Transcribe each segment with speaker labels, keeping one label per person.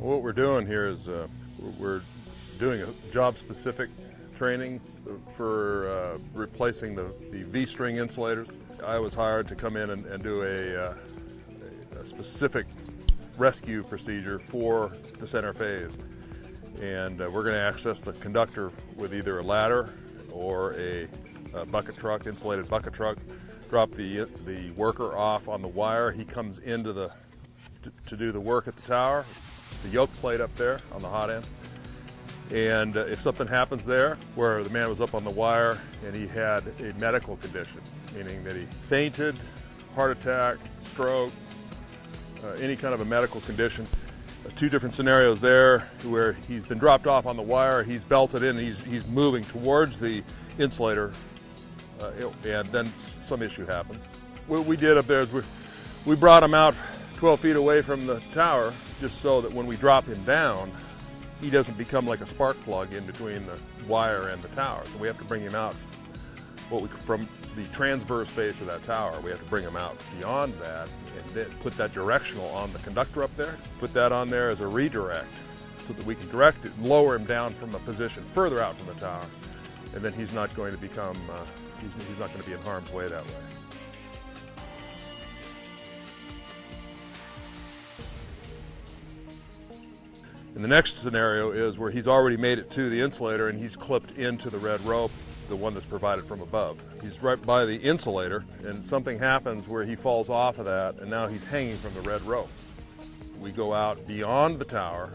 Speaker 1: What we're doing here is we're doing a job-specific training for replacing the V-string insulators. I was hired to come in and do a specific rescue procedure for the center phase. And we're going to access the conductor with either a ladder or a bucket truck, insulated bucket truck, drop the worker off on the wire. He comes into to do the work at the tower, the yoke plate up there on the hot end. And if something happens there where the man was up on the wire and he had a medical condition, meaning that he fainted, heart attack, stroke, any kind of a medical condition, two different scenarios there where he's been dropped off on the wire, he's belted in, he's moving towards the insulator, and then some issue happens. What we did up there is we brought him out 12 feet away from the tower just so that when we drop him down, he doesn't become like a spark plug in between the wire and the tower. So we have to bring him out from the transverse face of that tower. We have to bring him out beyond that and then put that directional on the conductor up there. Put that on there as a redirect so that we can direct it and lower him down from a position further out from the tower. And then he's not going to become, he's not going to be in harm's way that way. And the next scenario is where he's already made it to the insulator and he's clipped into the red rope, the one that's provided from above. He's right by the insulator and something happens where he falls off of that and now he's hanging from the red rope. We go out beyond the tower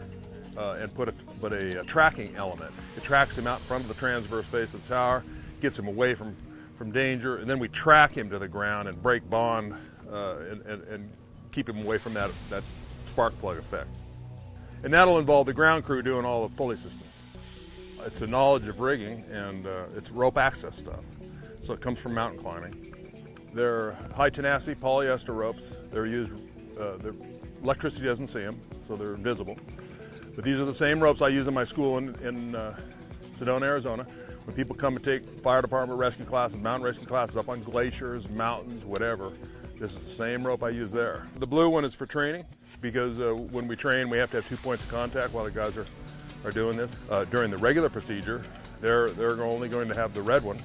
Speaker 1: and put a tracking element. It tracks him out in front of the transverse face of the tower, gets him away from danger, and then we track him to the ground and break bond and keep him away from that spark plug effect. And that'll involve the ground crew doing all the pulley systems. It's a knowledge of rigging and it's rope access stuff. So it comes from mountain climbing. They're high tenacity polyester ropes. They're used, electricity doesn't see them, so they're invisible. But these are the same ropes I use in my school in Sedona, Arizona. When people come and take fire department rescue classes, mountain rescue classes up on glaciers, mountains, whatever, this is the same rope I use there. The blue one is for training because when we train, we have to have 2 points of contact while the guys are doing this. During the regular procedure, they're only going to have the red one,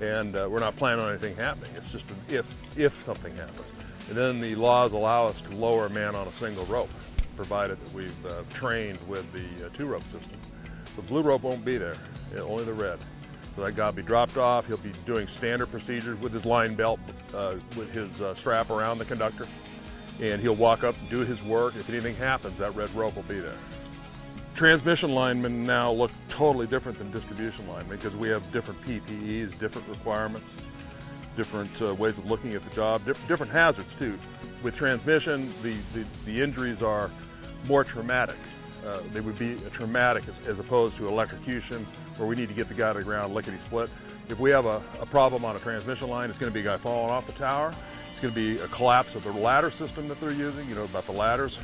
Speaker 1: and we're not planning on anything happening. It's just an if something happens. And then the laws allow us to lower a man on a single rope, provided that we've trained with the two-rope system. The blue rope won't be there, only the red. So that guy will be dropped off. He'll be doing standard procedures with his line belt, with his strap around the conductor, and he'll walk up and do his work. If anything happens, that red rope will be there. Transmission linemen now look totally different than distribution linemen because we have different PPEs, different requirements, different ways of looking at the job, different hazards too. With transmission, the injuries are more traumatic. They would be traumatic as opposed to electrocution, where we need to get the guy to the ground lickety-split. If we have a problem on a transmission line, it's going to be a guy falling off the tower. It's going to be a collapse of the ladder system that they're using, you know about the ladders.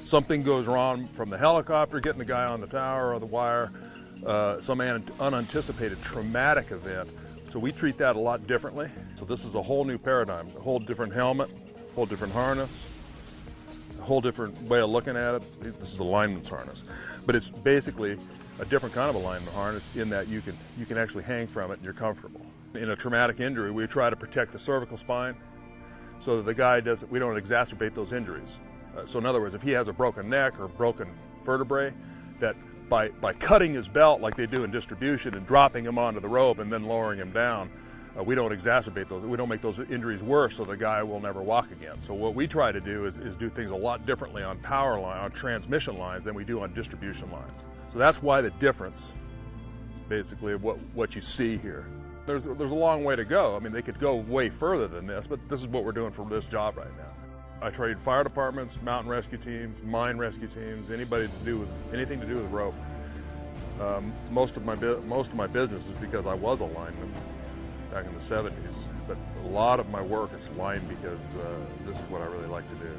Speaker 1: Something goes wrong from the helicopter, getting the guy on the tower or the wire, some unanticipated traumatic event. So we treat that a lot differently. So this is a whole new paradigm, a whole different helmet, a whole different harness, a whole different way of looking at it. This is a lineman's harness, but it's basically a different kind of a lineman harness in that you can actually hang from it and you're comfortable. In a traumatic injury, we try to protect the cervical spine so that the guy we don't exacerbate those injuries. So in other words, if he has a broken neck or broken vertebrae, that by cutting his belt like they do in distribution and dropping him onto the rope and then lowering him down, we don't exacerbate those. We don't make those injuries worse so the guy will never walk again. So what we try to do is do things a lot differently on power line, on transmission lines than we do on distribution lines. So that's why the difference, basically, of what you see here. There's a long way to go. I mean, they could go way further than this, but this is what we're doing for this job right now. I train fire departments, mountain rescue teams, mine rescue teams, anything to do with rope. Most of my business is because I was a lineman back in the 70s, but a lot of my work is line because this is what I really like to do.